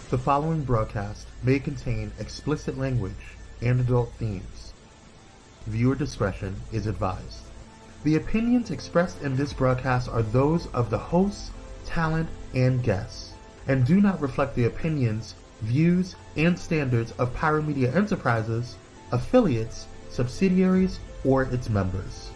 The following broadcast may contain explicit language and adult themes. Viewer discretion is advised. The opinions expressed in this broadcast are those of the hosts, talent, and guests, and do not reflect the opinions, views, and standards of Pyromedia Enterprises, affiliates, subsidiaries, or its members.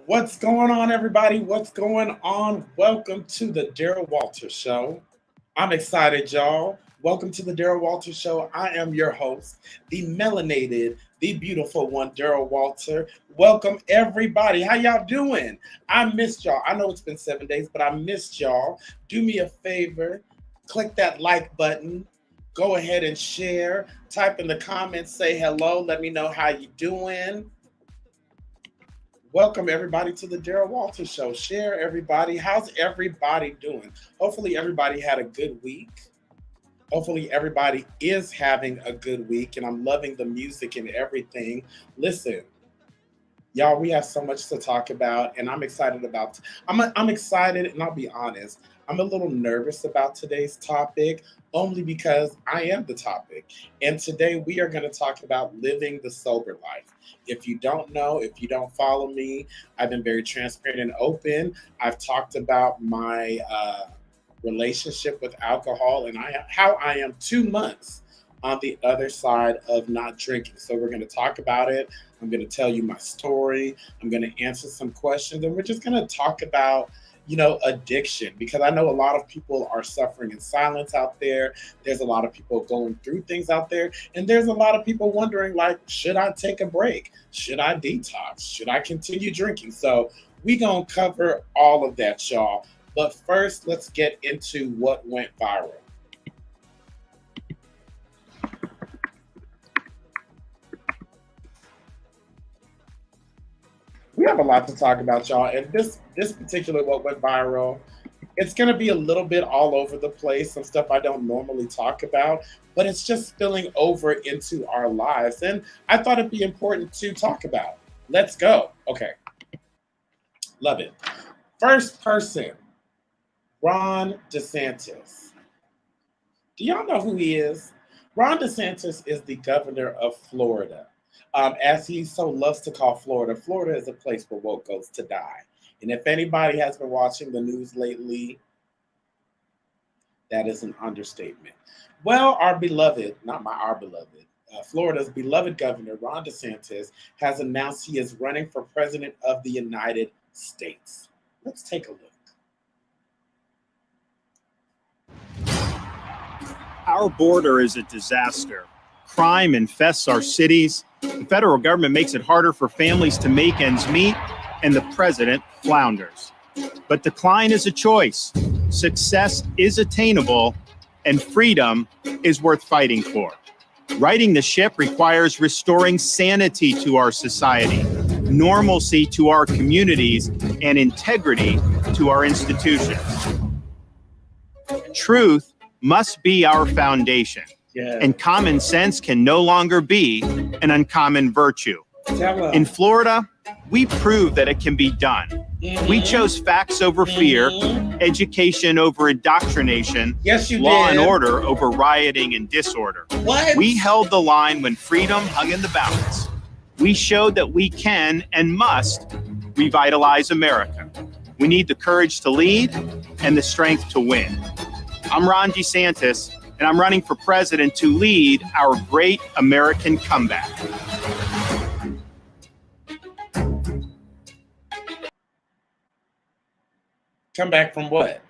What's going on, everybody? What's going on? Welcome to the Daryl Walter Show. I'm excited, y'all. Welcome to the Daryl Walter Show. I am your host, the melanated, the beautiful one, Daryl Walter. Welcome, everybody. How y'all doing? I missed y'all. I know it's been 7 days, but I missed y'all. Do me a favor. Click that like button. Go ahead and share. Type in the comments. Say hello. Let me know how you doing. Welcome, everybody, to the Daryl Walter Show. Share, everybody. How's everybody doing? Hopefully, everybody had a good week. Hopefully, everybody is having a good week, and I'm loving the music and everything. Listen, y'all, we have so much to talk about, and I'm excited about. I'm excited, and I'll be honest. I'm a little nervous about today's topic, only because I am the topic. And today we are going to talk about living the sober life. If you don't know, if you don't follow me, I've been very transparent and open. I've talked about my relationship with alcohol and how I am 2 months on the other side of not drinking. So we're going to talk about it. I'm going to tell you my story. I'm going to answer some questions, and we're just going to talk about addiction, because I know a lot of people are suffering in silence out there. There's a lot of people going through things out there. And there's a lot of people wondering, like, should I take a break? Should I detox? Should I continue drinking? So we gonna cover all of that, y'all. But first, let's get into what went viral. We have a lot to talk about, y'all, and this particular what went viral, it's going to be a little bit all over the place, some stuff I don't normally talk about, but it's just spilling over into our lives, and I thought it'd be important to talk about. Let's go. Okay. Love it. First person, Ron DeSantis. Do y'all know who he is? Ron DeSantis is the governor of Florida. As he so loves to call Florida, Florida is a place where woke goes to die. And if anybody has been watching the news lately, that is an understatement. Well, our beloved, Florida's beloved governor, Ron DeSantis, has announced he is running for president of the United States. Let's take a look. Our border is a disaster. Crime infests our cities. The federal government makes it harder for families to make ends meet, and the president flounders. But decline is a choice. Success is attainable, and freedom is worth fighting for. Righting the ship requires restoring sanity to our society, normalcy to our communities, and integrity to our institutions. Truth must be our foundation. Yeah. And common sense can no longer be an uncommon virtue. In Florida, we prove that it can be done. Mm-hmm. We chose facts over fear, education over indoctrination, law and order over rioting and disorder. What? We held the line when freedom hung in the balance. We showed that we can and must revitalize America. We need the courage to lead and the strength to win. I'm Ron DeSantis, and I'm running for president to lead our great American comeback. Come back from what?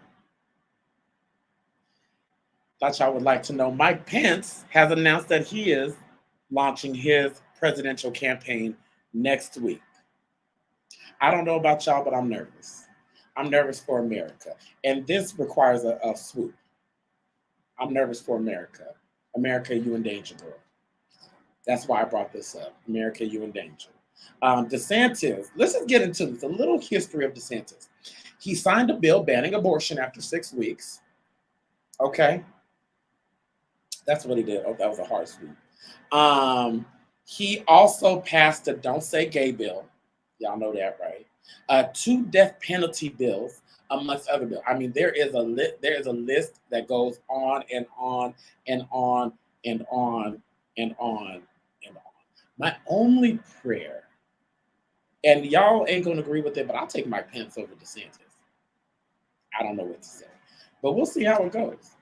Thought y'all would like to know. Mike Pence has announced that he is launching his presidential campaign next week. I don't know about y'all, but I'm nervous. I'm nervous for America. And this requires a swoop. I'm nervous for America. America, you in danger, girl. That's why I brought this up. America, you in danger. DeSantis, let's just get into this. A little history of DeSantis. He signed a bill banning abortion after 6 weeks. Okay. That's what he did. Oh, that was a hard swoop. He also passed a Don't Say Gay bill. Y'all know that, right? 2 death penalty bills, amongst other bills. I mean, there is a list that goes on and on and on and on and on and on. My only prayer, and y'all ain't gonna agree with it, but I'll take Mike Pence over DeSantis. I don't know what to say, but we'll see how it goes.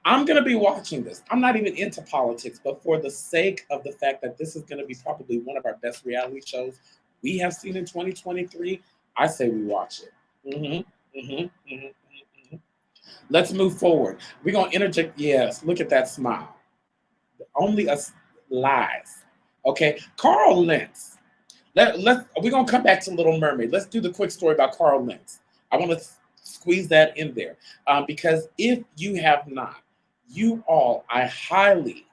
I'm going to be watching this. I'm not even into politics, but for the sake of the fact that this is going to be probably one of our best reality shows we have seen in 2023, I say we watch it. Let's move forward. We're going to interject. Yes, look at that smile. Only us lies. Okay, Carl Lentz. We're going to come back to Little Mermaid. Let's do the quick story about Carl Lentz. I want to squeeze that in there because if you have not, I highly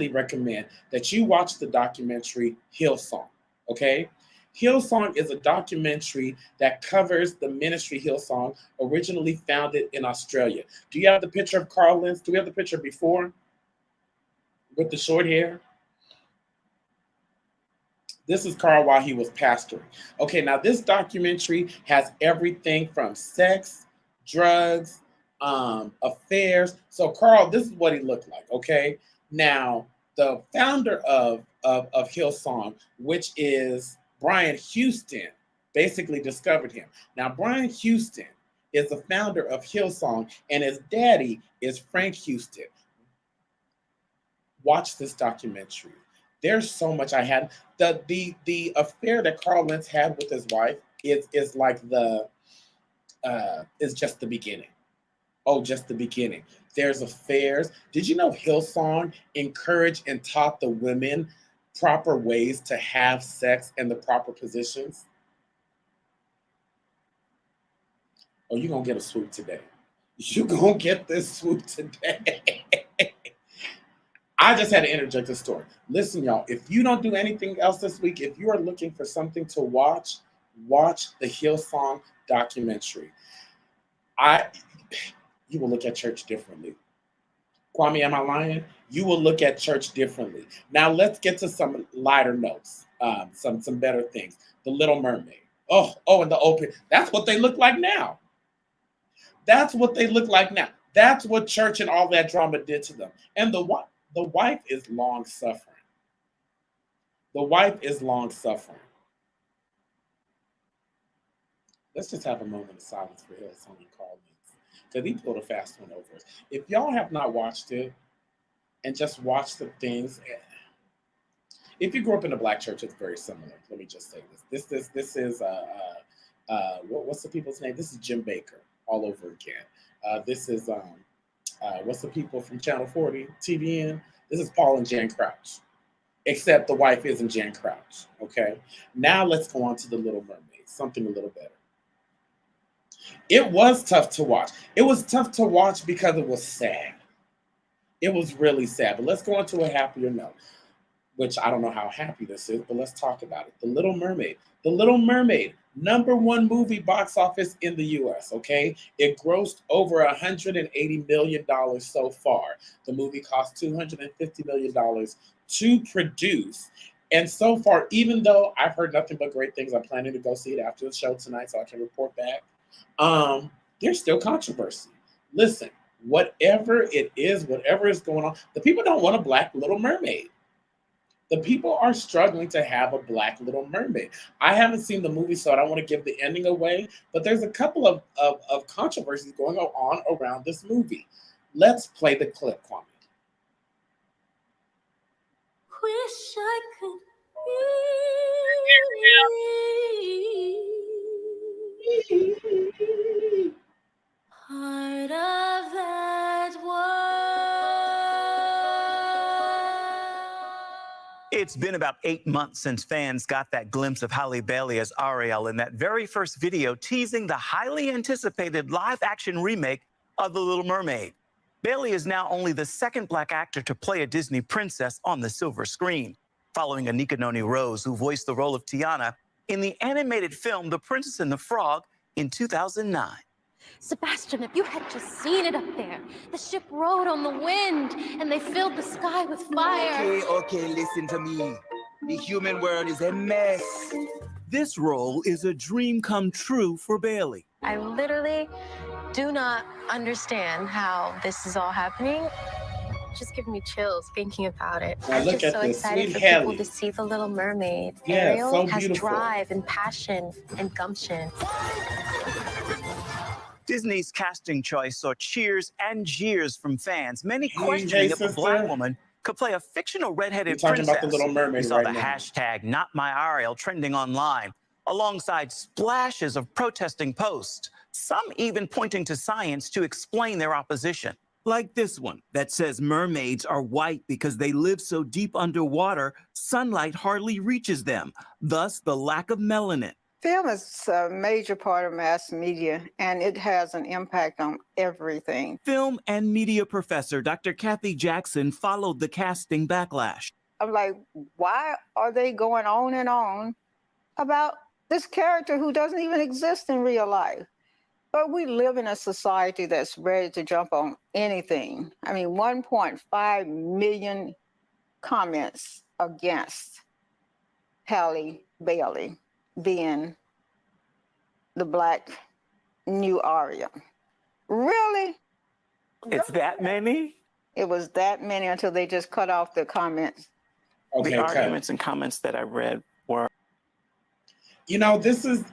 recommend that you watch the documentary Hillsong. Okay, Hillsong is a documentary that covers the ministry Hillsong, originally founded in Australia. Do you have the picture of Carl Lentz? Do we have the picture before with the short hair? This is Carl while he was pastoring. Okay, now this documentary has everything from sex, drugs, affairs. So Carl, this is what he looked like, okay? Now, the founder of Hillsong, which is Brian Houston, basically discovered him. Now, Brian Houston is the founder of Hillsong, and his daddy is Frank Houston. Watch this documentary. There's so much I had. The affair that Carl Lentz had with his wife is like is just the beginning. Oh, just the beginning. There's affairs. Did you know Hillsong encouraged and taught the women proper ways to have sex in the proper positions? Oh, you're going to get a swoop today. You're going to get this swoop today. I just had to interject a story. Listen, y'all, if you don't do anything else this week, if you are looking for something to watch the Hillsong documentary. You will look at church differently. Kwame, am I lying? You will look at church differently. Now let's get to some lighter notes, some better things. The Little Mermaid. Oh, and the open. That's what they look like now. That's what they look like now. That's what church and all that drama did to them. And the wife is long suffering. The wife is long suffering. Let's just have a moment of silence for Hillsong and Carl Lentz, because he pulled a fast one over us. If y'all have not watched it and just watch the things, if you grew up in a Black church, it's very similar. Let me just say this. This is what's the people's name? This is Jim Baker all over again. This is what's the people from Channel 40, TBN? This is Paul and Jan Crouch, except the wife isn't Jan Crouch. Okay. Now let's go on to The Little Mermaid. Something a little better. It was tough to watch. It was tough to watch because it was sad. It was really sad. But let's go on to a happier note, which I don't know how happy this is, but let's talk about it. The Little Mermaid. The Little Mermaid, #1 movie box office in the U.S., okay? It grossed over $180 million so far. The movie cost $250 million to produce. And so far, even though I've heard nothing but great things, I'm planning to go see it after the show tonight so I can report back. There's still controversy. Listen, whatever it is, whatever is going on, the people don't want a Black Little Mermaid. The people are struggling to have a Black Little Mermaid. I haven't seen the movie, so I don't want to give the ending away, but there's a couple of controversies going on around this movie. Let's play the clip, Kwame. Wish I could be part of that world. It's been about 8 months since fans got that glimpse of Halle Bailey as Ariel in that very first video teasing the highly anticipated live-action remake of The Little Mermaid. Bailey is now only the second Black actor to play a Disney princess on the silver screen, following Anika Noni Rose, who voiced the role of Tiana in the animated film The Princess and the Frog in 2009. Sebastian, if you had just seen it up there. The ship rode on the wind, and they filled the sky with fire. Okay, listen to me. The human world is a mess. This role is a dream come true for Bailey. I literally do not understand how this is all happening. Just giving me chills thinking about it. Now I'm look just at so this, excited sweet for Halle. people to see The Little Mermaid. Yeah, Ariel so has beautiful. drive and passion and gumption. Disney's casting choice saw cheers and jeers from fans, many Hey, questioning if a sister. Black woman could play a fictional redheaded We're talking princess. about The Little Mermaid We saw right the now. hashtag #NotMyAriel trending online, alongside splashes of protesting posts, some even pointing to science to explain their opposition. Like this one that says mermaids are white because they live so deep underwater, sunlight hardly reaches them, thus the lack of melanin. Film is a major part of mass media, and it has an impact on everything. Film and media professor Dr. Kathy Jackson followed the casting backlash. I'm like, why are they going on and on about this character who doesn't even exist in real life? But we live in a society that's ready to jump on anything. I mean, 1.5 million comments against Halle Bailey being the Black new Ariel. Really? It's that many? It was that many until they just cut off the comments. Okay, The cut. arguments and comments that I read were... You know, this is,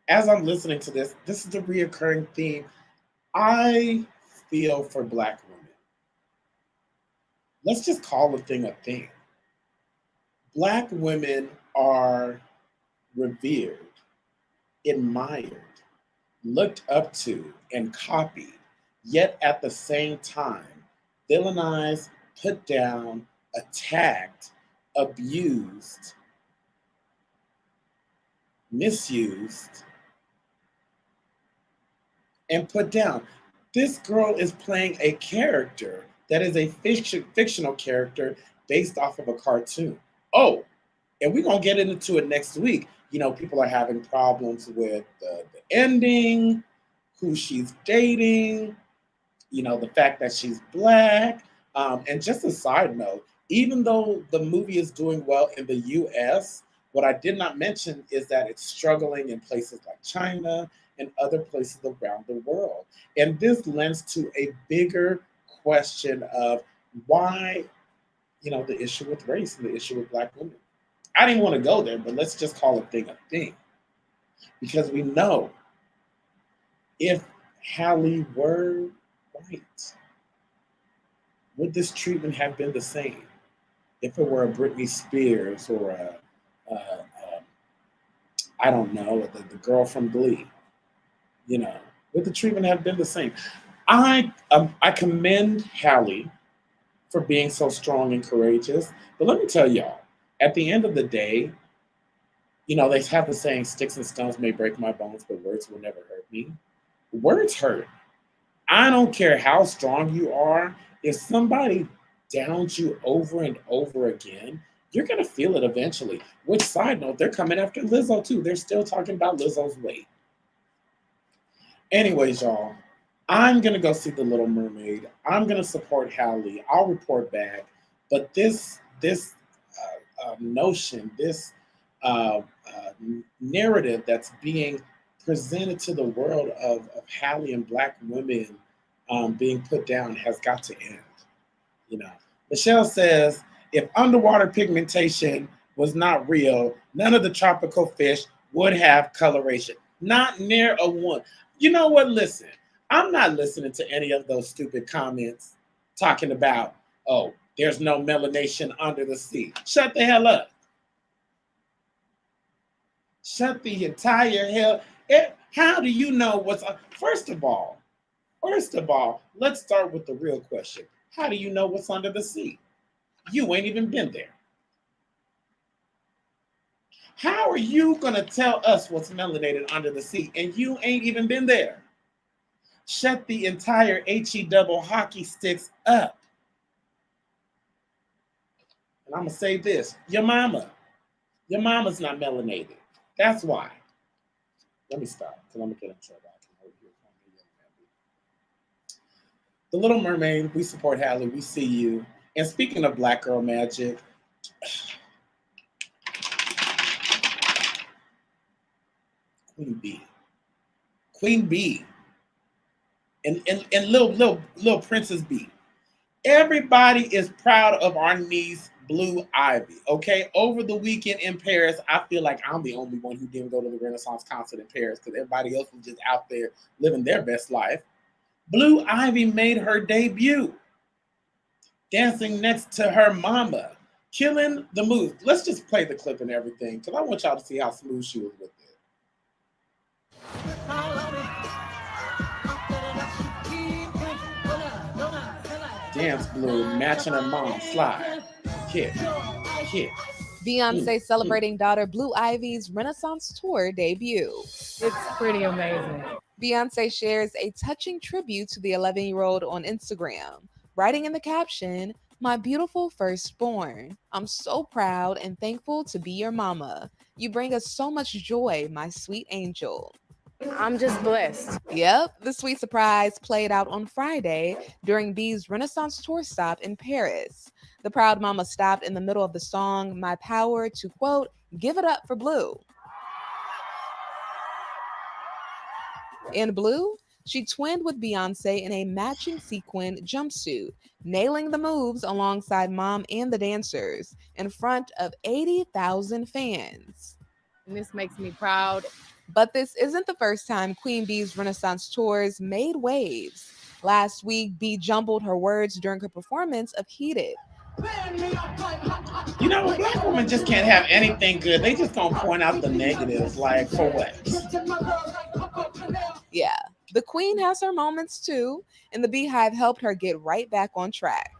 as I'm listening to this is the reoccurring theme. I feel for Black women. Let's just call a thing a thing. Black women are revered, admired, looked up to, and copied, yet at the same time, villainized, put down, attacked, abused, misused, and put down. This girl is playing a character that is a fictional character based off of a cartoon. Oh, and we're going to get into it next week. You know, people are having problems with the ending, who she's dating, you know, the fact that she's Black. And just a side note, even though the movie is doing well in the US, what I did not mention is that it's struggling in places like China and other places around the world. And this lends to a bigger question of why, you know, the issue with race and the issue with Black women. I didn't want to go there, but let's just call a thing. Because we know if Halle were white, would this treatment have been the same? If it were a Britney Spears or I don't know, the girl from Glee, you know, would the treatment have been the same? I commend Halle for being so strong and courageous, but let me tell y'all, at the end of the day, you know, they have the saying, sticks and stones may break my bones, but words will never hurt me. Words hurt. I don't care how strong you are. If somebody downs you over and over again, you're going to feel it eventually. Which, side note, they're coming after Lizzo too. They're still talking about Lizzo's weight. Anyways, y'all, I'm going to go see The Little Mermaid. I'm going to support Halle. I'll report back. But this notion, this narrative that's being presented to the world of Halle and Black women being put down has got to end. You know, Michelle says, if underwater pigmentation was not real, none of the tropical fish would have coloration. Not near a one. You know what? Listen, I'm not listening to any of those stupid comments talking about, oh, there's no melanation under the sea. Shut the hell up. Shut the entire hell. How do you know what's on? First of all, let's start with the real question. How do you know what's under the sea? You ain't even been there. How are you going to tell us what's melanated under the sea and you ain't even been there? Shut the entire HE double hockey sticks up. And I'm going to say this. Your mama's not melanated. That's why. Let me stop because I'm going to get in trouble. The Little Mermaid, we support Hallie. We see you. And speaking of Black Girl Magic, Queen B, and little Princess B. Everybody is proud of our niece, Blue Ivy, okay? Over the weekend in Paris, I feel like I'm the only one who didn't go to the Renaissance concert in Paris because everybody else was just out there living their best life. Blue Ivy made her debut, dancing next to her mama, killing the moves. Let's just play the clip and everything because I want y'all to see how smooth she was with it. Dance Blue, matching her mom, slide, kick. Beyonce celebrating daughter Blue Ivy's Renaissance tour debut. It's pretty amazing. Beyonce shares a touching tribute to the 11-year-old on Instagram, writing in the caption, "My beautiful firstborn, I'm so proud and thankful to be your mama. You bring us so much joy, my sweet angel." I'm just blessed. Yep, the sweet surprise played out on Friday during B's Renaissance tour stop in Paris. The proud mama stopped in the middle of the song, "My Power," to quote, "Give it up for Blue." In blue, she twinned with Beyonce in a matching sequin jumpsuit, nailing the moves alongside mom and the dancers in front of 80,000 fans. And this makes me proud. But this isn't the first time Queen B's Renaissance tours made waves. Last week, B jumbled her words during her performance of Heated. You know, a Black woman just can't have anything good. They just gonna point out the negatives, like, for what? Yeah, the Queen has her moments too, and the Beehive helped her get right back on track.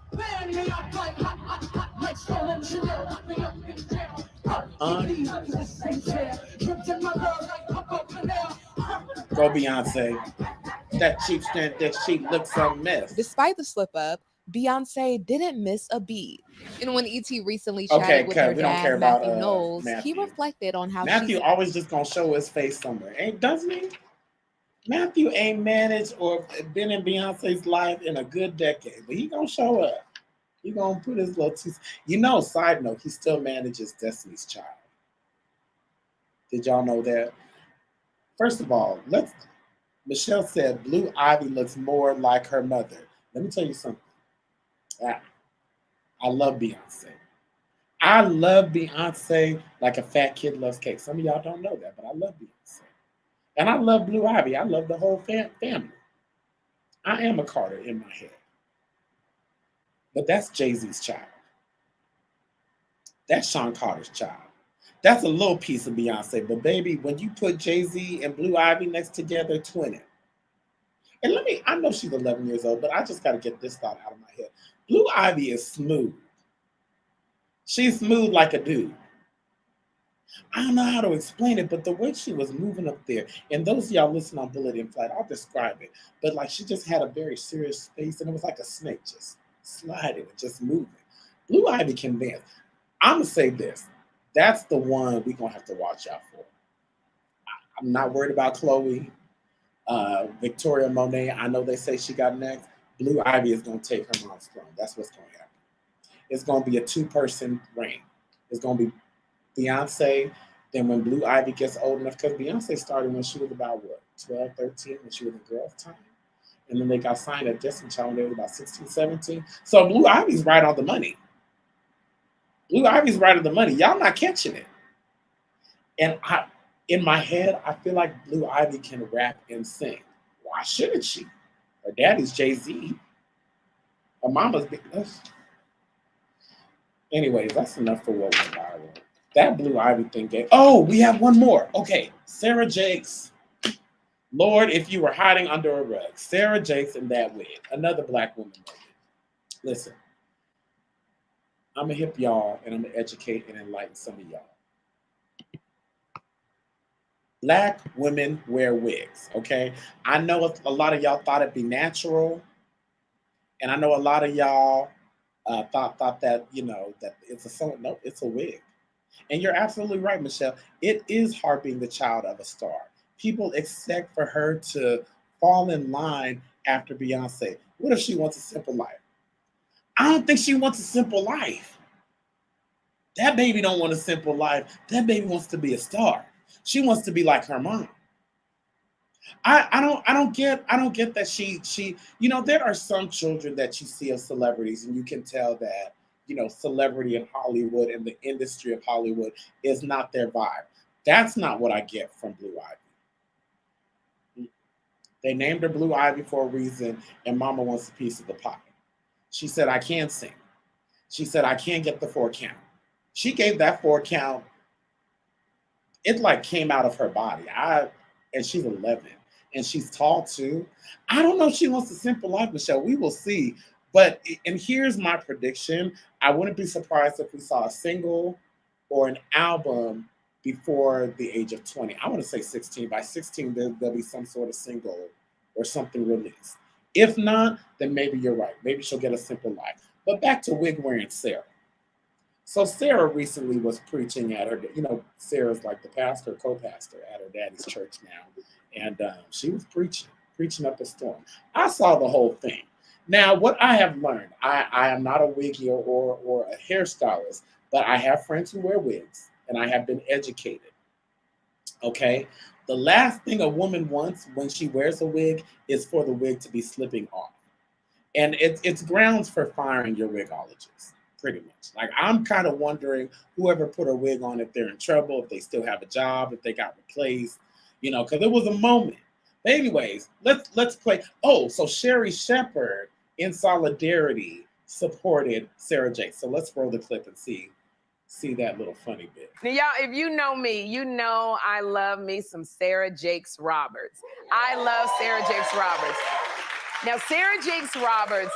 Go Beyonce. That cheap looks a mess. Despite the slip up, Beyonce didn't miss a beat. And when E.T. recently chatted with her dad, Matthew Knowles, he reflected on how Matthew always just gonna show his face somewhere, doesn't he? Matthew ain't managed or been in Beyonce's life in a good decade, but he gonna show up. He gonna put his little two. Side note, he still manages Destiny's Child. Did y'all know that? First of all, Michelle said Blue Ivy looks more like her mother. Let me tell you something. I love Beyonce. I love Beyonce like a fat kid loves cake. Some of y'all don't know that, but I love Beyonce. And I love Blue Ivy. I love the whole family. I am a Carter in my head. But that's Jay-Z's child. That's Sean Carter's child. That's a little piece of Beyonce. But baby, when you put Jay-Z and Blue Ivy next together, twinning. And I know she's 11 years old, but I just got to get this thought out of my head. Blue Ivy is smooth. She's smooth like a dude. I don't know how to explain it, but the way she was moving up there, and those of y'all listen on Bullet in Flight, I'll describe it. But like she just had a very serious face, and it was like a snake just sliding and just moving. Blue Ivy can dance. I'm going to say this. That's the one we're going to have to watch out for. I'm not worried about Chloe. Victoria Monet, I know they say she got next. Blue Ivy is going to take her mom's throne. That's what's going to happen. It's going to be a two-person reign. It's going to be Beyonce. Then when Blue Ivy gets old enough, because Beyonce started when she was about, 12, 13, when she was in girls' time. And then they got signed at Destiny's Child when they were about 16, 17. So Blue Ivy's right on the money. Blue Ivy's right on the money. Y'all not catching it. And in my head, I feel like Blue Ivy can rap and sing. Why shouldn't she? Her daddy's Jay-Z. Her mama's big. Anyways, that's enough for what went viral. That Blue Ivy thing gave. Oh, we have one more. Okay, Sarah Jakes. Lord, if you were hiding under a rug. Sarah Jakes in that wig. Another black woman. Listen, I'm going to hip y'all and I'm going to educate and enlighten some of y'all. Black women wear wigs, okay? I know a lot of y'all thought it'd be natural. And I know a lot of y'all thought that, you know, that it's a song. No, it's a wig. And you're absolutely right, Michelle. It is hard being the child of a star. People expect for her to fall in line after Beyonce. What if she wants a simple life? I don't think she wants a simple life. That baby don't want a simple life. That baby wants to be a star. She wants to be like her mom. I don't get that she you know, there are some children that you see of celebrities and you can tell that, you know, celebrity in Hollywood and the industry of Hollywood is not their vibe. That's not what I get from Blue Ivy. They named her Blue Ivy for a reason, and Mama wants a piece of the pie. She said, I can't sing. She said, I can't get the 4 count. She gave that 4 count. It like came out of her body. And she's 11 and she's tall too. I don't know if she wants a simple life, Michelle. We will see. And here's my prediction. I wouldn't be surprised if we saw a single or an album before the age of 20. I want to say 16. By 16, there'll be some sort of single or something released. If not, then maybe you're right. Maybe she'll get a simple life. But back to wig wearing Sarah. So Sarah recently was preaching at her, you know, Sarah's like the pastor, co-pastor at her daddy's church now. And she was preaching up a storm. I saw the whole thing. Now, what I have learned, I am not a wiggy or a hairstylist, but I have friends who wear wigs and I have been educated. Okay? The last thing a woman wants when she wears a wig is for the wig to be slipping off. And it's grounds for firing your wigologist. Pretty much. Like, I'm kind of wondering whoever put a wig on, if they're in trouble, if they still have a job, if they got replaced, you know, because it was a moment. But anyways, let's play. Oh, so Sherry Shepherd in solidarity supported Sarah Jakes. So let's roll the clip and see that little funny bit. Now, y'all, if you know me, you know I love me some Sarah Jakes Roberts. I love Sarah Jakes Roberts. Now, Sarah Jakes Roberts,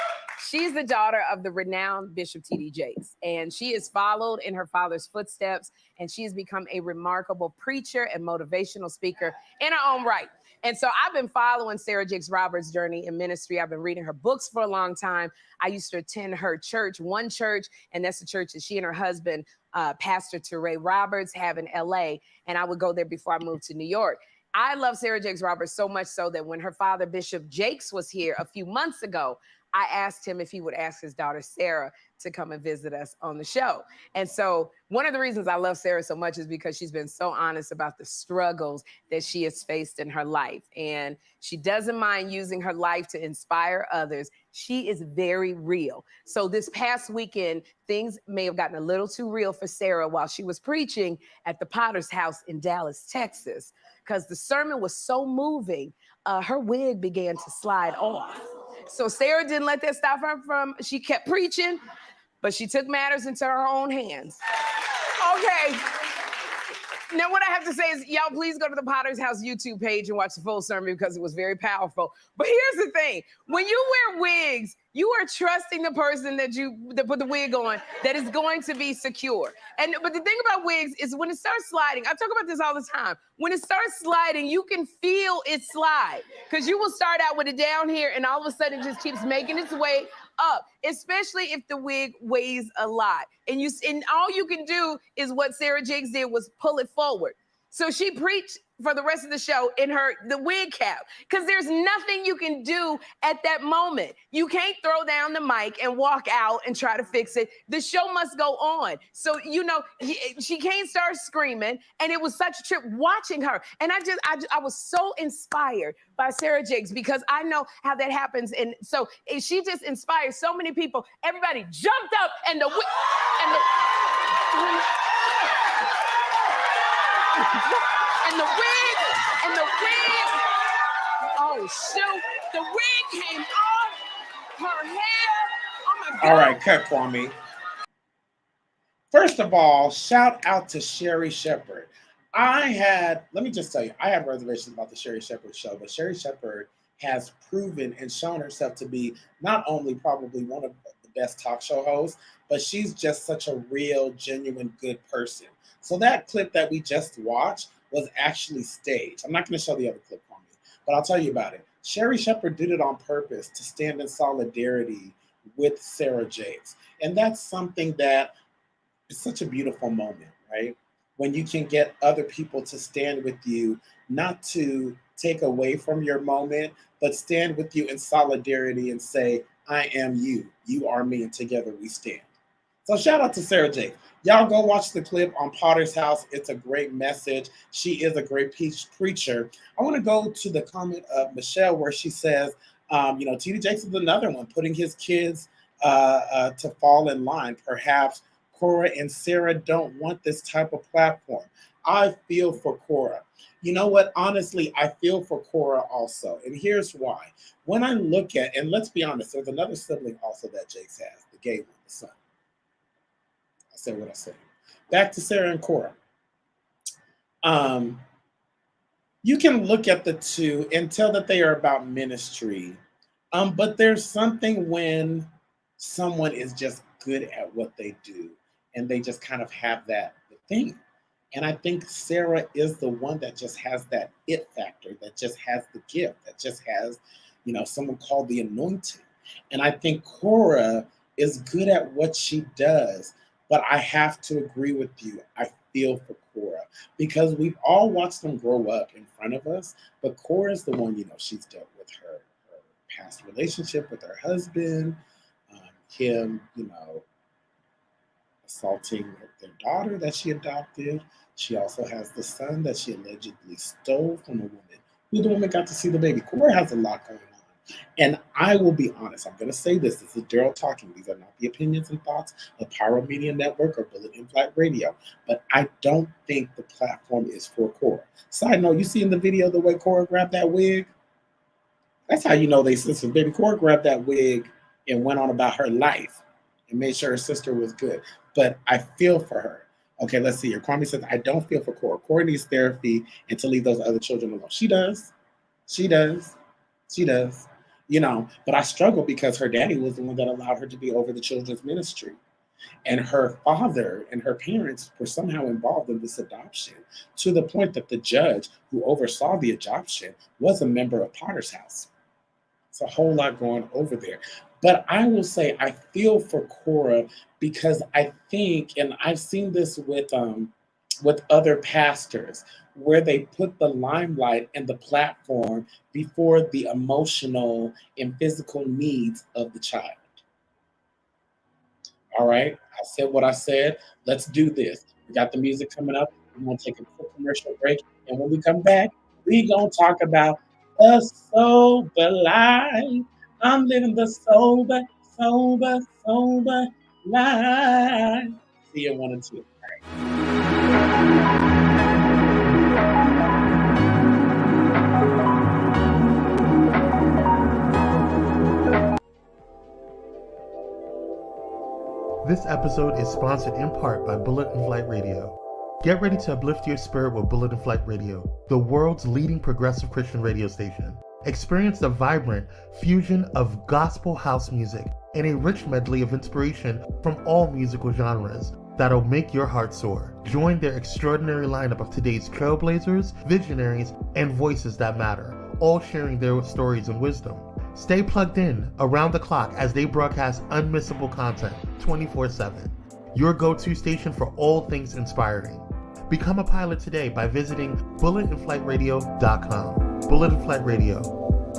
she's the daughter of the renowned Bishop T.D. Jakes, and she is followed in her father's footsteps, and she has become a remarkable preacher and motivational speaker in her own right. And so I've been following Sarah Jakes Roberts' journey in ministry. I've been reading her books for a long time. I used to attend her church, one church, and that's the church that she and her husband, Pastor Teray Roberts, have in L.A., and I would go there before I moved to New York. I love Sarah Jakes Roberts so much so that when her father, Bishop Jakes, was here a few months ago, I asked him if he would ask his daughter, Sarah, to come and visit us on the show. And so one of the reasons I love Sarah so much is because she's been so honest about the struggles that she has faced in her life. And she doesn't mind using her life to inspire others. She is very real. So this past weekend, things may have gotten a little too real for Sarah while she was preaching at the Potter's House in Dallas, Texas, because the sermon was so moving, her wig began to slide off. So Sarah didn't let that stop her she kept preaching, but she took matters into her own hands. Okay. Now, what I have to say is, y'all, please go to the Potter's House YouTube page and watch the full sermon because it was very powerful. But here's the thing. When you wear wigs, you are trusting the person that put the wig on that is going to be secure. But the thing about wigs is when it starts sliding, I talk about this all the time. When it starts sliding, you can feel it slide because you will start out with it down here and all of a sudden it just keeps making its way up, especially if the wig weighs a lot. And all you can do is what Sarah Jakes did was pull it forward. So she preached for the rest of the show in the wig cap, because there's nothing you can do at that moment. You can't throw down the mic and walk out and try to fix it. The show must go on. So, you know, she can't start screaming, and it was such a trip watching her. And I was so inspired by Sarah Jakes because I know how that happens. And so she just inspires so many people. Everybody jumped up and the wig, oh Oh, shoot. The wig came off. Her hair. Oh, my God. All right, cut, Kwame. First of all, shout out to Sherry Shepherd. Let me just tell you, I had reservations about the Sherry Shepherd show, but Sherry Shepherd has proven and shown herself to be not only probably one of the best talk show hosts, but she's just such a real, genuine, good person. So that clip that we just watched was actually staged. I'm not going to show the other clip on me, but I'll tell you about it. Sherry Shepherd did it on purpose to stand in solidarity with Sarah Jakes. And that's something that is such a beautiful moment, right? When you can get other people to stand with you, not to take away from your moment, but stand with you in solidarity and say, I am you, you are me, and together we stand. So shout out to Sarah Jakes. Y'all go watch the clip on Potter's House. It's a great message. She is a great preacher. I want to go to the comment of Michelle where she says, T.D. Jakes is another one, putting his kids to fall in line. Perhaps Cora and Sarah don't want this type of platform. I feel for Cora. You know what? Honestly, I feel for Cora also. And here's why. When I look at, and let's be honest, there's another sibling also that Jakes has, the gay one, the son. I said what I said. Back to Sarah and Cora. You can look at the two and tell that they are about ministry. But there's something when someone is just good at what they do and they just kind of have that thing. And I think Sarah is the one that just has that it factor, that just has the gift, that just has, someone called the anointing. And I think Cora is good at what she does, but I have to agree with you. I feel for Cora because we've all watched them grow up in front of us, but Cora is the one, she's dealt with her past relationship with her husband, him, assaulting their daughter that she adopted. She also has the son that she allegedly stole from a woman who the woman got to see the baby. Cora has a lot going on. And I will be honest, I'm going to say this. This is Daryl talking. These are not the opinions and thoughts of Pyromedianetwork or Bullet in Flight Radio. But I don't think the platform is for Cora. Side note, you see in the video the way Cora grabbed that wig? That's how you know they sisters. Baby Cora grabbed that wig and went on about her life and made sure her sister was good. But I feel for her. Okay, let's see here. Kwame says, I don't feel for Cora. Cora needs therapy and to leave those other children alone. She does. But I struggle because her daddy was the one that allowed her to be over the children's ministry. And her father and her parents were somehow involved in this adoption to the point that the judge who oversaw the adoption was a member of Potter's House. It's a whole lot going over there. But I will say I feel for Cora because I think, and I've seen this with other pastors, where they put the limelight and the platform before the emotional and physical needs of the child. All right, I said what I said. Let's do this. We got the music coming up. We're going to take a quick commercial break. And when we come back, we're going to talk about the sober life. I'm living the sober life. See you in 1 and 2. All right. This episode is sponsored in part by Bullet in Flight Radio. Get ready to uplift your spirit with Bullet in Flight Radio, the world's leading progressive Christian radio station. Experience the vibrant fusion of gospel house music and a rich medley of inspiration from all musical genres that'll make your heart soar. Join their extraordinary lineup of today's trailblazers, visionaries, and voices that matter, all sharing their stories and wisdom. Stay plugged in around the clock as they broadcast unmissable content 24/7. Your go-to station for all things inspiring. Become a pilot today by visiting bulletinflightradio.com. Bullet in Flight Radio.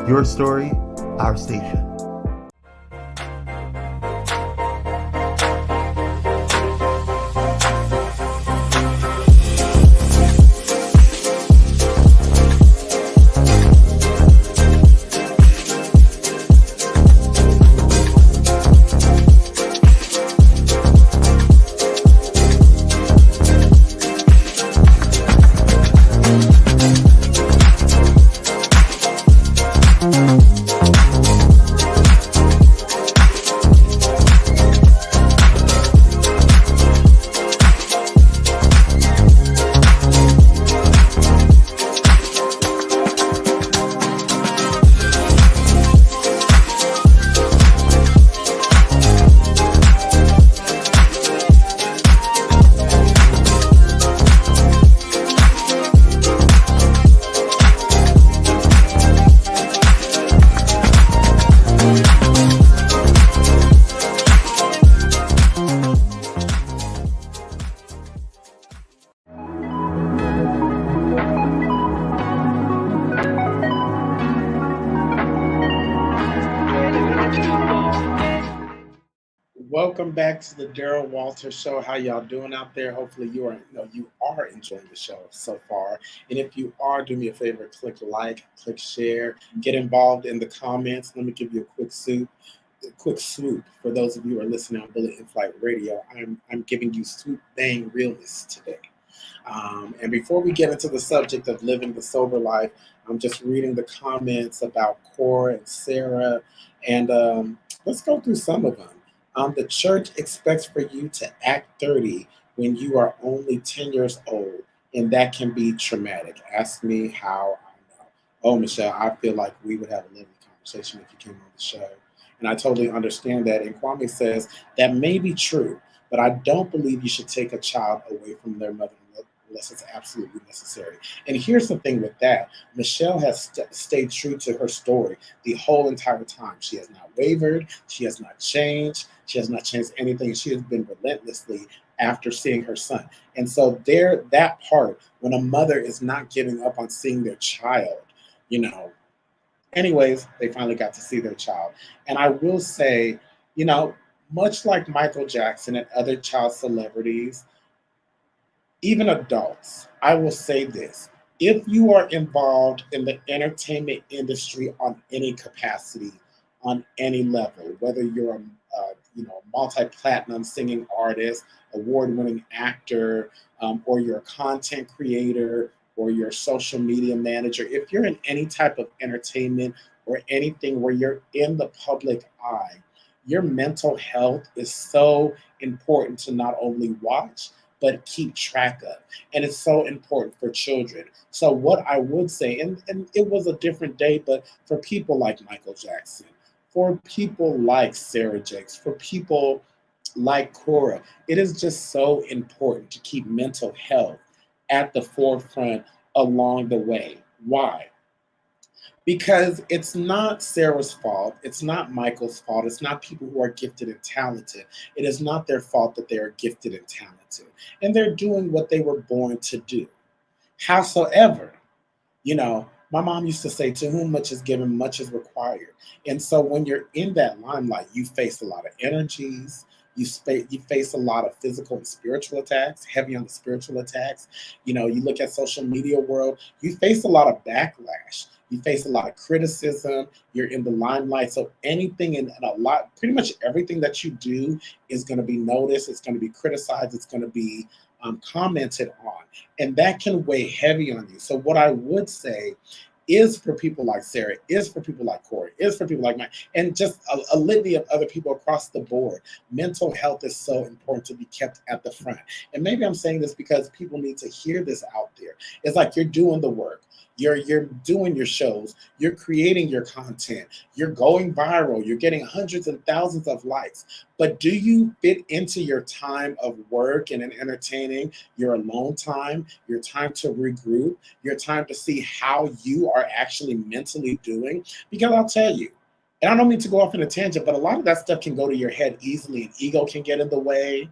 Your story, our station. Welcome back to the Daryl Walter Show. How y'all doing out there? Hopefully you are enjoying the show so far. And if you are, do me a favor, click like, click share, get involved in the comments. Let me give you a quick swoop for those of you who are listening on Bullet in Flight Radio. I'm giving you swoop bang realness today. And before we get into the subject of living the sober life, I'm just reading the comments about Cora and Sarah, and let's go through some of them. The church expects for you to act 30 when you are only 10 years old, and that can be traumatic. Ask me how I know. Oh, Michelle, I feel like we would have a lovely conversation if you came on the show. And I totally understand that. And Kwame says that may be true, but I don't believe you should take a child away from their mother unless it's absolutely necessary. And here's the thing with that. Michelle has stayed true to her story the whole entire time. She has not wavered. She has not changed. She has not changed anything. She has been relentlessly after seeing her son. And so that part, when a mother is not giving up on seeing their child, anyways, they finally got to see their child. And I will say, much like Michael Jackson and other child celebrities, even adults, I will say this. If you are involved in the entertainment industry on any capacity, on any level, whether you're a multi-platinum singing artist, award-winning actor, or you're a content creator, or you're a social media manager, if you're in any type of entertainment or anything where you're in the public eye, your mental health is so important to not only watch, but keep track of. And it's so important for children. So what I would say, and it was a different day, but for people like Michael Jackson, for people like Sarah Jakes, for people like Cora, it is just so important to keep mental health at the forefront along the way. Why? Because it's not Sarah's fault. It's not Michael's fault. It's not people who are gifted and talented. It is not their fault that they are gifted and talented. And they're doing what they were born to do. Howsoever, my mom used to say, to whom much is given, much is required. And so when you're in that limelight, you face a lot of energies. You face a lot of physical and spiritual attacks, heavy on the spiritual attacks. You look at social media world, you face a lot of backlash. You face a lot of criticism. You're in the limelight. So anything and pretty much everything that you do is going to be noticed. It's going to be criticized. It's going to be commented on. And that can weigh heavy on you. So what I would say is for people like Sarah, is for people like Corey, is for people like Mike, and just a litany of other people across the board. Mental health is so important to be kept at the front. And maybe I'm saying this because people need to hear this out there. It's like you're doing the work. You're doing your shows, you're creating your content, you're going viral, you're getting hundreds and thousands of likes. But do you fit into your time of work and in entertaining, your alone time, your time to regroup, your time to see how you are actually mentally doing? Because I'll tell you, and I don't mean to go off on a tangent, but a lot of that stuff can go to your head easily, and ego can get in the way.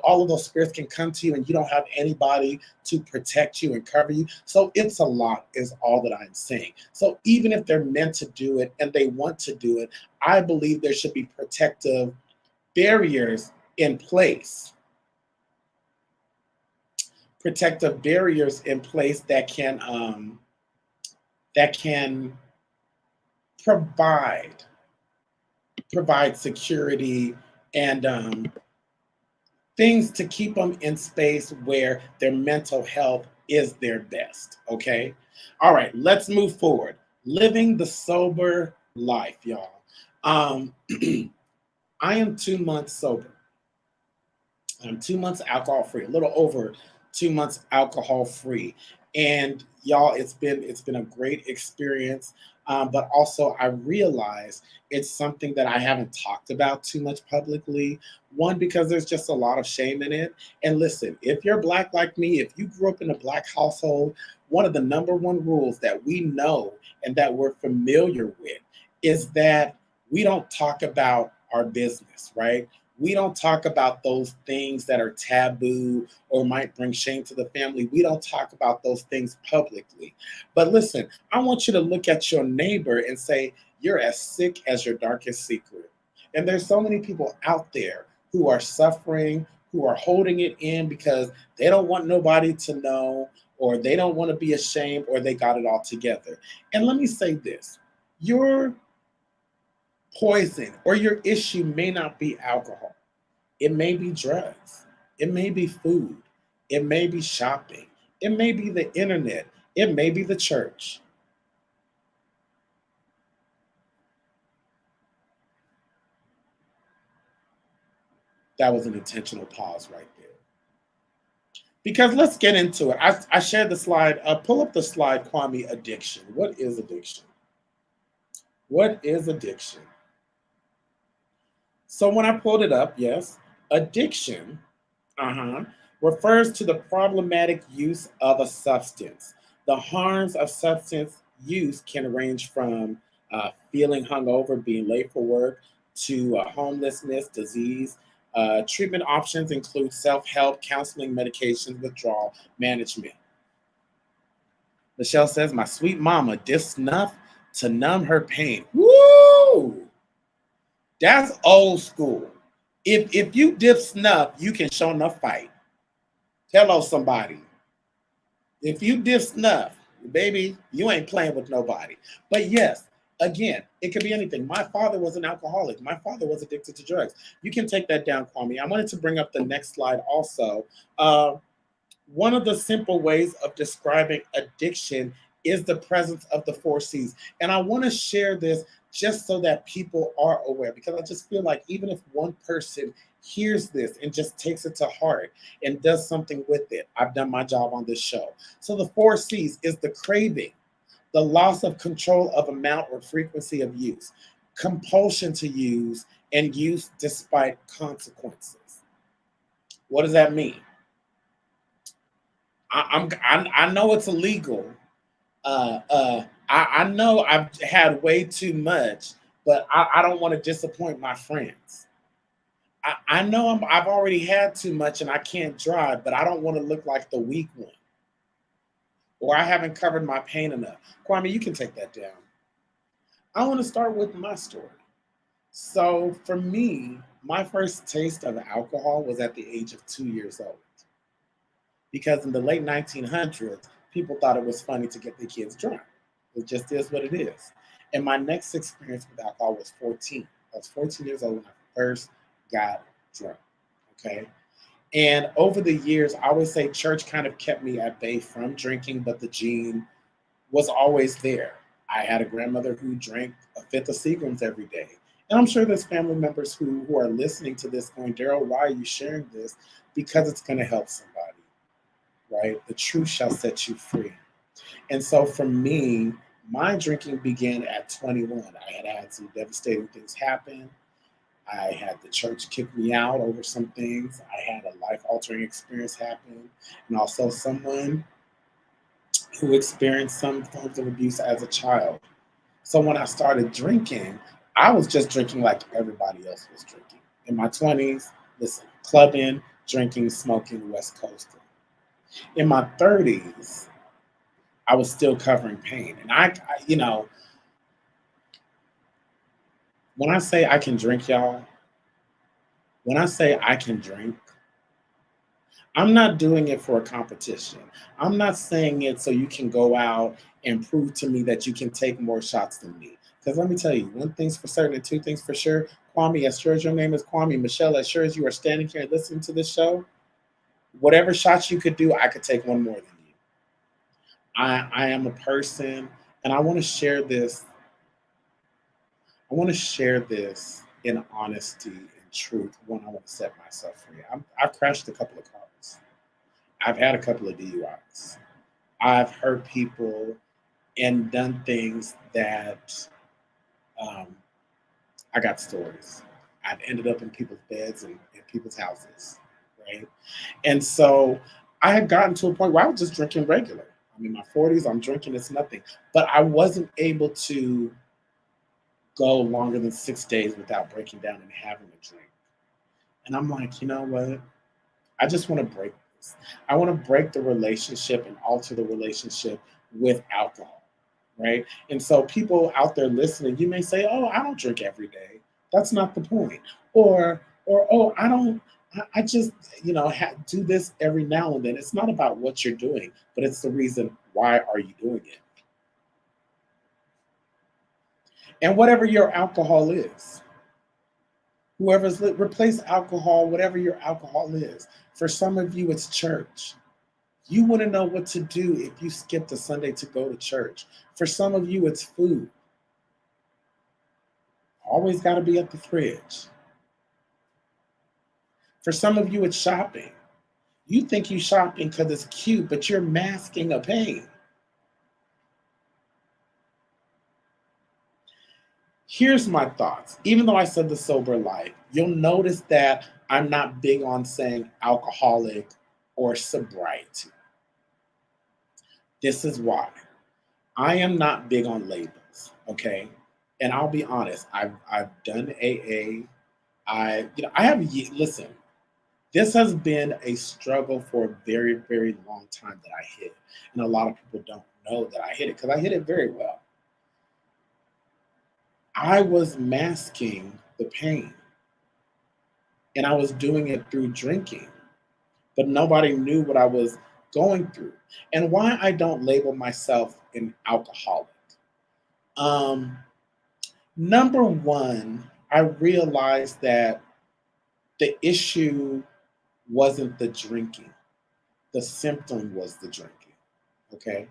All of those spirits can come to you and you don't have anybody to protect you and cover you. So it's a lot is all that I'm saying. So even if they're meant to do it and they want to do it, I believe there should be protective barriers in place. Protective barriers in place that can provide security and things to keep them in space where their mental health is their best. Okay. All right, let's move forward. Living the sober life, y'all. I am 2 months sober. I'm 2 months alcohol free, a little over 2 months alcohol free. And y'all, it's been a great experience. But also I realize it's something that I haven't talked about too much publicly. One, because there's just a lot of shame in it. And listen, if you're Black like me, if you grew up in a Black household, one of the number one rules that we know and that we're familiar with is that we don't talk about our business, right? We don't talk about those things that are taboo or might bring shame to the family. We don't talk about those things publicly. But listen, I want you to look at your neighbor and say, you're as sick as your darkest secret. And there's so many people out there who are suffering, who are holding it in because they don't want nobody to know, or they don't want to be ashamed, or they got it all together. And let me say this, your poison or your issue may not be alcohol. It may be drugs. It may be food. It may be shopping. It may be the internet. It may be the church. That was an intentional pause right there. Because let's get into it. I shared the slide. Pull up the slide, Kwame, addiction. What is addiction? What is addiction? So when I pulled it up, yes, addiction refers to the problematic use of a substance. The harms of substance use can range from feeling hungover, being late for work, to homelessness, disease. Treatment options include self-help, counseling, medication, withdrawal management. Michelle says, my sweet mama did snuff to numb her pain. Woo! That's old school. If you dip snuff, you can show enough fight. Hello, somebody. If you dip snuff, baby, you ain't playing with nobody. But yes, again, it could be anything. My father was an alcoholic. My father was addicted to drugs. You can take that down, Kwame. I wanted to bring up the next slide also. One of the simple ways of describing addiction is the presence of the 4 C's. And I want to share this just so that people are aware, because I just feel like even if one person hears this and just takes it to heart and does something with it, I've done my job on this show. So the 4 C's is the craving, the loss of control of amount or frequency of use, compulsion to use, and use despite consequences. What does that mean? I know it's illegal. I know I've had way too much, but I don't want to disappoint my friends. I know I've already had too much and I can't drive, but I don't want to look like the weak one. Or I haven't covered my pain enough. Kwame, you can take that down. I want to start with my story. So for me, my first taste of alcohol was at the age of 2 years old. Because in the late 1900s, people thought it was funny to get their kids drunk. It just is what it is. And my next experience with alcohol was 14. I was 14 years old when I first got drunk, okay? And over the years, I always say church kind of kept me at bay from drinking, but the gene was always there. I had a grandmother who drank a 5th of Seagrams every day. And I'm sure there's family members who are listening to this going, Daryl, why are you sharing this? Because it's going to help somebody, right? The truth shall set you free. And so for me, my drinking began at 21. I had had some devastating things happen. I had the church kick me out over some things. I had a life-altering experience happen. And also someone who experienced some forms of abuse as a child. So when I started drinking, I was just drinking like everybody else was drinking. In my 20s, listen, clubbing, drinking, smoking, West Coasting. In my 30s, I was still covering pain. And I when I say I can drink, y'all, when I say I can drink, I'm not doing it for a competition. I'm not saying it so you can go out and prove to me that you can take more shots than me. Because let me tell you, one thing's for certain and two things for sure. Kwame, as sure as your name is Kwame, Michelle, as sure as you are standing here and listening to this show, whatever shots you could do, I could take one more than you. I am a person, and I want to share this. I want to share this in honesty and truth when I want to set myself free. I've crashed a couple of cars. I've had a couple of DUIs. I've hurt people and done things that I got stories. I've ended up in people's beds and in people's houses, right? And so I had gotten to a point where I was just drinking regular. I'm in my 40s, I'm drinking, it's nothing. But I wasn't able to go longer than 6 days without breaking down and having a drink. And I'm like, you know what? I just want to break this. I want to break the relationship and alter the relationship with alcohol, right? And so people out there listening, you may say, oh, I don't drink every day. That's not the point. Or oh, I just, do this every now and then. It's not about what you're doing, but it's the reason why are you doing it. And whatever your alcohol is, replace alcohol, whatever your alcohol is. For some of you, it's church. You want to know what to do if you skipped a Sunday to go to church. For some of you, it's food. Always got to be at the fridge. For some of you, it's shopping. You think you're shopping because it's cute, but you're masking a pain. Here's my thoughts. Even though I said the sober life, you'll notice that I'm not big on saying alcoholic or sobriety. This is why. I am not big on labels, okay? And I'll be honest, I've done AA. Listen, this has been a struggle for a very, very long time that I hit. And a lot of people don't know that I hit it because I hit it very well. I was masking the pain. And I was doing it through drinking. But nobody knew what I was going through. And why I don't label myself an alcoholic. Number one, I realized that the issue wasn't the drinking. The symptom was the drinking, okay?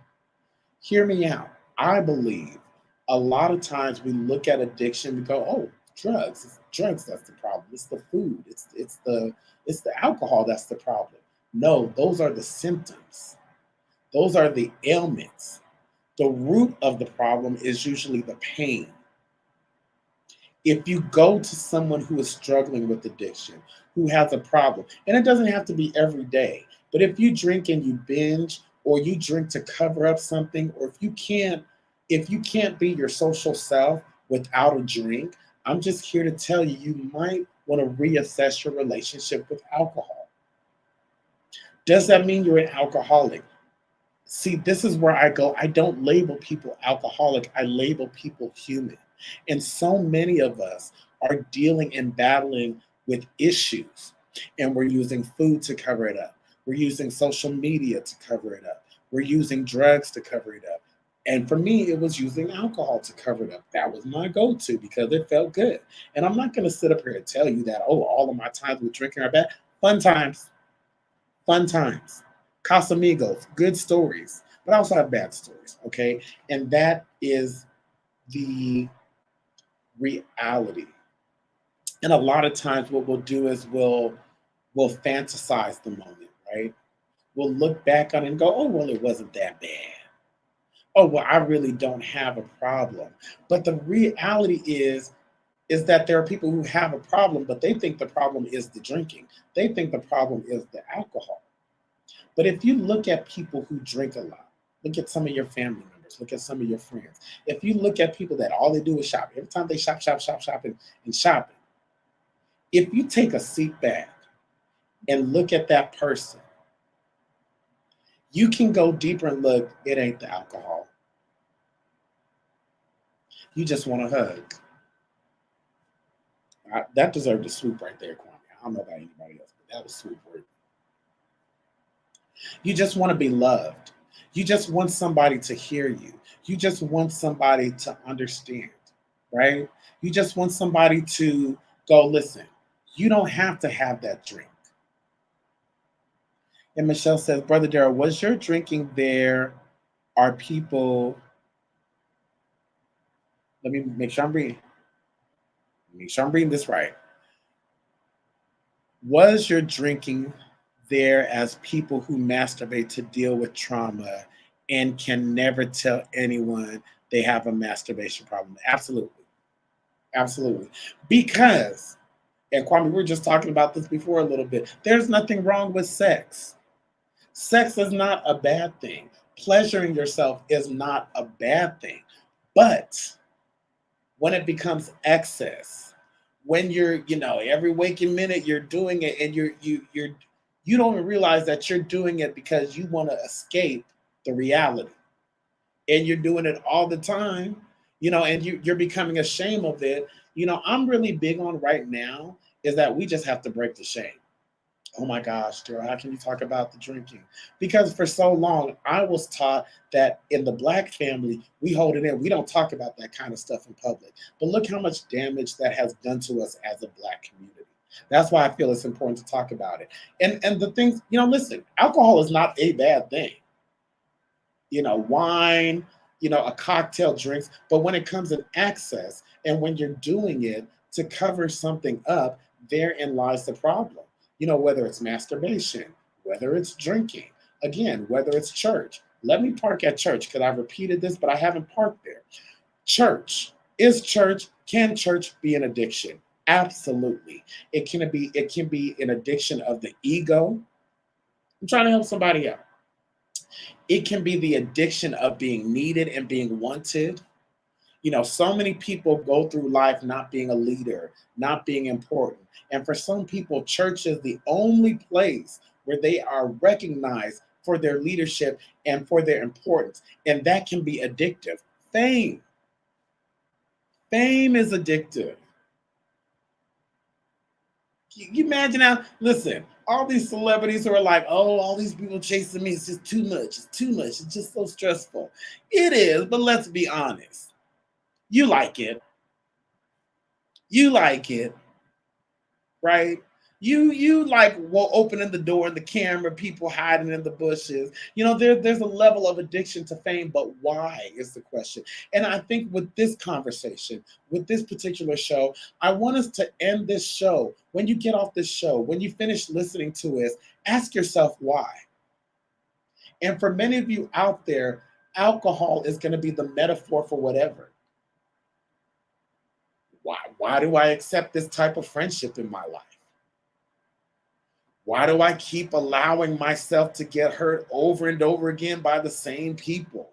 Hear me out. I believe a lot of times we look at addiction, we go, oh, drugs. It's drugs that's the problem. It's the food. It's the alcohol that's the problem. No, those are the symptoms. Those are the ailments. The root of the problem is usually the pain. If you go to someone who is struggling with addiction, who has a problem, and it doesn't have to be every day, but if you drink and you binge, or you drink to cover up something, or if you can't be your social self without a drink, I'm just here to tell you, you might want to reassess your relationship with alcohol. Does that mean you're an alcoholic? See, this is where I go. I don't label people alcoholic. I label people human. And so many of us are dealing and battling with issues, and we're using food to cover it up. We're using social media to cover it up. We're using drugs to cover it up. And for me, it was using alcohol to cover it up. That was my go-to because it felt good. And I'm not going to sit up here and tell you that, oh, all of my times with drinking are bad. Fun times. Fun times. Casamigos. Good stories. But I also have bad stories, okay? And that is the reality. And a lot of times what we'll do is we'll fantasize the moment, right? We'll look back on it and go, oh, well, it wasn't that bad. Oh, well, I really don't have a problem. But the reality is that there are people who have a problem, but they think the problem is the drinking. They think the problem is the alcohol. But if you look at people who drink a lot, look at some of your family members, look at some of your friends. If you look at people that all they do is shop, every time they shop, and shopping. If you take a seat back and look at that person, you can go deeper and look, it ain't the alcohol. You just want a hug. That deserved a swoop right there, Kwame. I don't know about anybody else, but that was swoop worthy. You just want to be loved. You just want somebody to hear you. You just want somebody to understand, right? You just want somebody to go, listen, you don't have to have that drink. And Michelle says, Brother Daryl, was your drinking there? Are people, let me make sure I'm reading. Make sure I'm reading this right. Was your drinking there as people who masturbate to deal with trauma and can never tell anyone they have a masturbation problem? Absolutely. Absolutely. Because, and Kwame, we were just talking about this before a little bit, there's nothing wrong with sex. Sex is not a bad thing. Pleasuring yourself is not a bad thing. But when it becomes excess, when you're, every waking minute you're doing it and you don't even realize that you're doing it because you want to escape the reality. And you're doing it all the time, and you're becoming ashamed of it. I'm really big on right now is that we just have to break the shame. Oh my gosh, Daryl, how can you talk about the drinking? Because for so long, I was taught that in the Black family, we hold it in. We don't talk about that kind of stuff in public. But look how much damage that has done to us as a Black community. That's why I feel it's important to talk about it. And the things, listen, alcohol is not a bad thing. Wine, a cocktail drinks, but when it comes in excess and when you're doing it to cover something up, therein lies the problem. Whether it's masturbation, whether it's drinking, again, whether it's church. Let me park at church because I've repeated this, but I haven't parked there. Can church be an addiction? Absolutely. It can be an addiction of the ego. I'm trying to help somebody out. It can be the addiction of being needed and being wanted. So many people go through life not being a leader, not being important. And for some people, church is the only place where they are recognized for their leadership and for their importance. And that can be addictive. Fame. Fame is addictive. You imagine how, listen, all these celebrities who are like, oh, all these people chasing me, it's just too much. It's too much. It's just so stressful. It is, but let's be honest. You like it. You like it, right? You like opening the door and the camera, people hiding in the bushes. There's a level of addiction to fame, but why is the question? And I think with this conversation, with this particular show, I want us to end this show. When you get off this show, when you finish listening to it, ask yourself why. And for many of you out there, alcohol is going to be the metaphor for whatever. Why do I accept this type of friendship in my life? Why do I keep allowing myself to get hurt over and over again by the same people?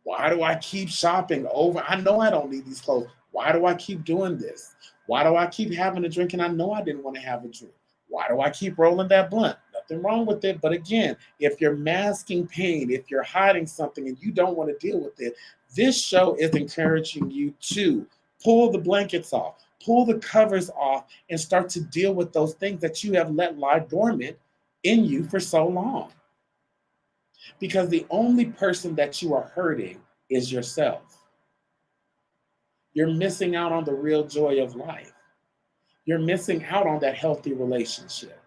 Why do I keep shopping over? I know I don't need these clothes. Why do I keep doing this? Why do I keep having a drink and I know I didn't want to have a drink? Why do I keep rolling that blunt? Nothing wrong with it. But again, if you're masking pain, if you're hiding something and you don't want to deal with it, this show is encouraging you to pull the blankets off, pull the covers off, and start to deal with those things that you have let lie dormant in you for so long. Because the only person that you are hurting is yourself. You're missing out on the real joy of life. You're missing out on that healthy relationship.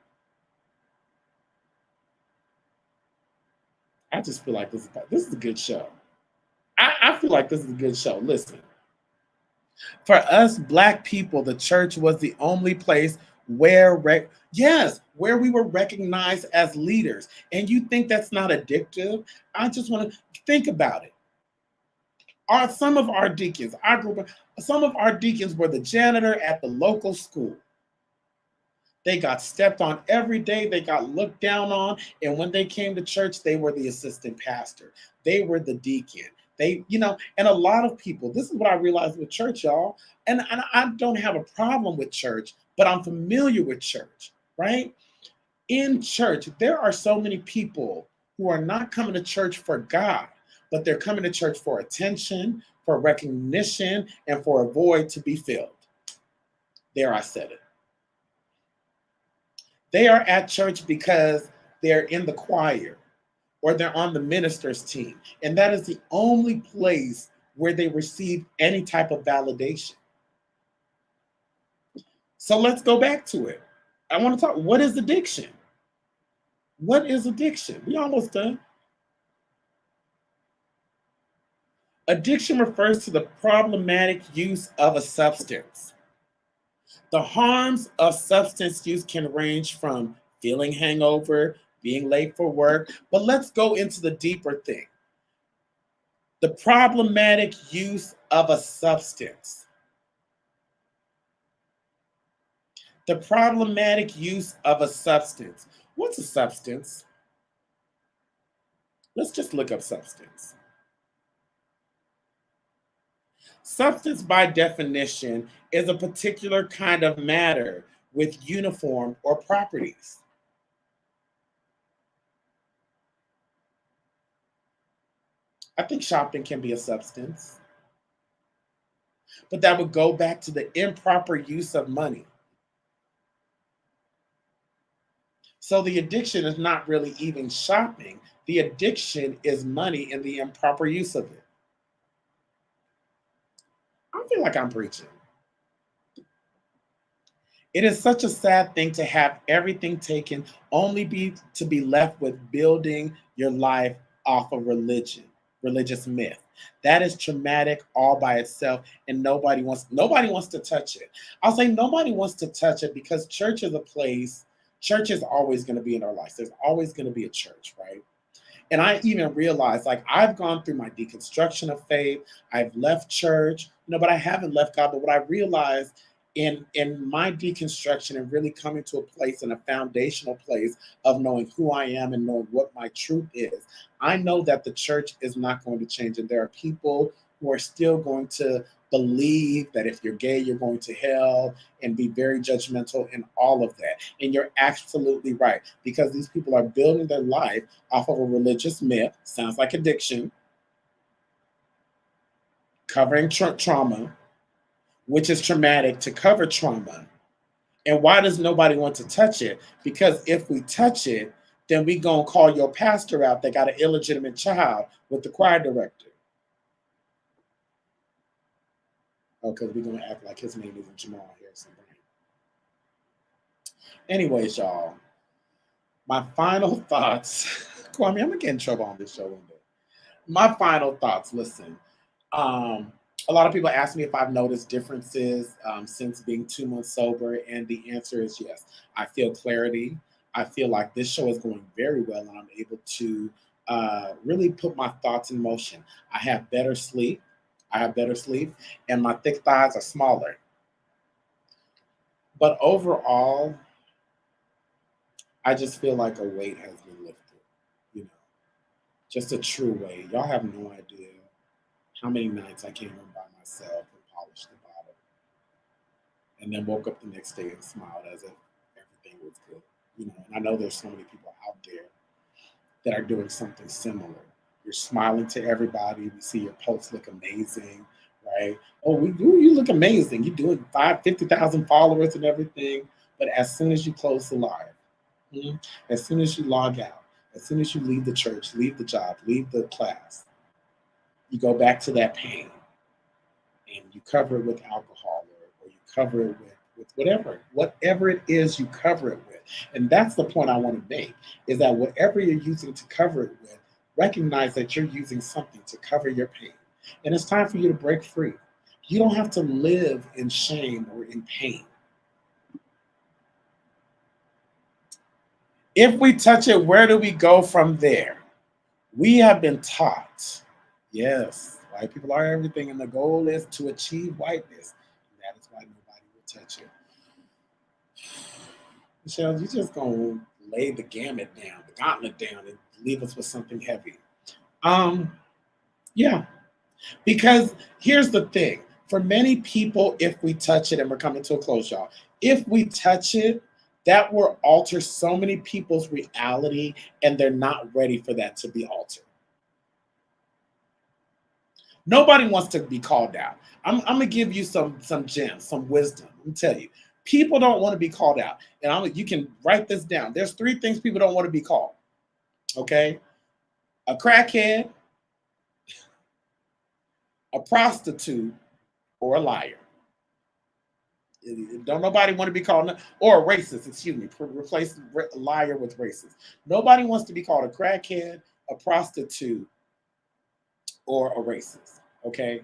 I just feel like this is a good show. I feel like this is a good show. Listen. For us Black people, the church was the only place where we were recognized as leaders. And you think that's not addictive? I just want to think about it. Some of our deacons were the janitor at the local school. They got stepped on every day. They got looked down on. And when they came to church, they were the assistant pastor. They were the deacon. And a lot of people, this is what I realized with church, y'all. And I don't have a problem with church, but I'm familiar with church, right? In church, there are so many people who are not coming to church for God, but they're coming to church for attention, for recognition, and for a void to be filled. There, I said it. They are at church because they're in the choir or they're on the minister's team. And that is the only place where they receive any type of validation. So let's go back to it. I want to talk, what is addiction? What is addiction? We almost done. Addiction refers to the problematic use of a substance. The harms of substance use can range from feeling hangover, being late for work, but let's go into the deeper thing. The problematic use of a substance. The problematic use of a substance. What's a substance? Let's just look up substance. Substance, by definition, is a particular kind of matter with uniform or properties. I think shopping can be a substance. But that would go back to the improper use of money. So the addiction is not really even shopping. The addiction is money and the improper use of it. I feel like I'm preaching. It is such a sad thing to have everything taken, only to be left with building your life off of religious myth. That is traumatic all by itself, and nobody wants to touch it. I'll say nobody wants to touch it because church is a place. Church is always going to be in our lives. There's always going to be a church, right? And I even realized, like, I've gone through my deconstruction of faith. I've left church, but I haven't left God. But what I realized in my deconstruction and really coming to a place, in a foundational place of knowing who I am and knowing what my truth is, I know that the church is not going to change. And there are people who are still going to believe that if you're gay, you're going to hell, and be very judgmental and all of that. And you're absolutely right, because these people are building their life off of a religious myth. Sounds like addiction. Covering trauma, which is traumatic, to cover trauma. And why does nobody want to touch it? Because if we touch it, then we gonna call your pastor out that got an illegitimate child with the choir director. Oh, because we're gonna act like his name isn't Jamal Harrison. Anyways, y'all, my final thoughts. Kwame, I'm gonna get in trouble on this show one day. My final thoughts. Listen, a lot of people ask me if I've noticed differences since being 2 months sober, and the answer is yes. I feel clarity. I feel like this show is going very well, and I'm able to really put my thoughts in motion. I have better sleep. And my thick thighs are smaller. But overall, I just feel like a weight has been lifted, just a true weight. Y'all have no idea how many nights I came home by myself and polished the bottle, and then woke up the next day and smiled as if everything was good, And I know there's so many people out there that are doing something similar. You're smiling to everybody. We see your posts look amazing, right? Oh, you look amazing. You're doing 50,000 followers and everything. But as soon as you close the live, as soon as you log out, as soon as you leave the church, leave the job, leave the class, you go back to that pain, and you cover it with alcohol, or you cover it with whatever it is you cover it with. And that's the point I want to make, is that whatever you're using to cover it with, recognize that you're using something to cover your pain. And it's time for you to break free. You don't have to live in shame or in pain. If we touch it, where do we go from there? We have been taught, yes, white people are everything, and the goal is to achieve whiteness. And that is why nobody will touch it. Michelle, you're just going to lay the gauntlet down, and leave us with something heavy. Yeah, because here's the thing. For many people, if we touch it, and we're coming to a close, y'all, if we touch it, that will alter so many people's reality, and they're not ready for that to be altered. Nobody wants to be called out. I'm going to give you some gems, some wisdom. Let me tell you. People don't want to be called out. And you can write this down. There's 3 things people don't want to be called. Okay? A crackhead, a prostitute, or a liar. Don't nobody want to be called, or a racist, excuse me. Replace liar with racist. Nobody wants to be called a crackhead, a prostitute, or a racist. Okay?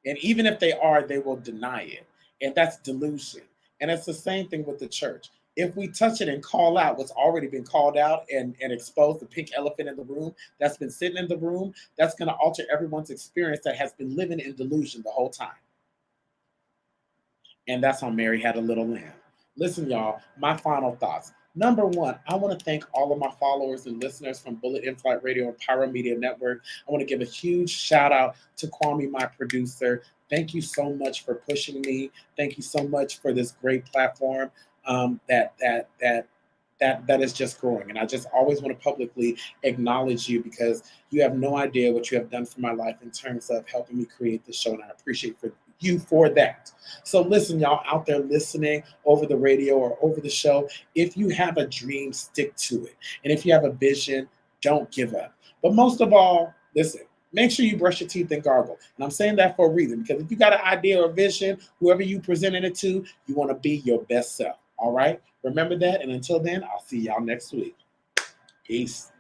And even if they are, they will deny it. And that's delusion. And it's the same thing with the church. If we touch it and call out what's already been called out and expose the pink elephant in the room that's been sitting in the room, that's going to alter everyone's experience that has been living in delusion the whole time. And that's how Mary had a little lamb. Listen, y'all, my final thoughts. Number 1, I want to thank all of my followers and listeners from Bullet in Flight Radio and Pyro Media Network. I want to give a huge shout out to Kwame, my producer. Thank you so much for pushing me. Thank you so much for this great platform that is just growing. And I just always want to publicly acknowledge you, because you have no idea what you have done for my life in terms of helping me create this show. And I appreciate you for that. So listen, y'all out there listening over the radio or over the show, if you have a dream, stick to it. And if you have a vision, don't give up. But most of all, listen, make sure you brush your teeth and gargle. And I'm saying that for a reason, because if you got an idea or vision, whoever you presenting it to, you want to be your best self. All right? Remember that. And until then, I'll see y'all next week. Peace.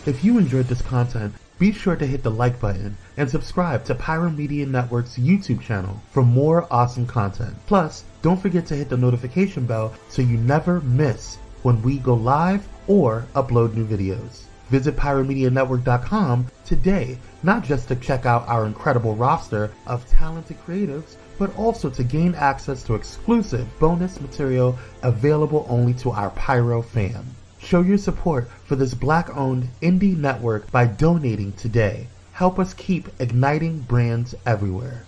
If you enjoyed this content, be sure to hit the like button and subscribe to Pyromedia Network's YouTube channel for more awesome content. Plus, don't forget to hit the notification bell so you never miss when we go live or upload new videos. Visit pyromedianetwork.com today, not just to check out our incredible roster of talented creatives, but also to gain access to exclusive bonus material available only to our Pyro fam. Show your support for this Black-owned indie network by donating today. Help us keep igniting brands everywhere.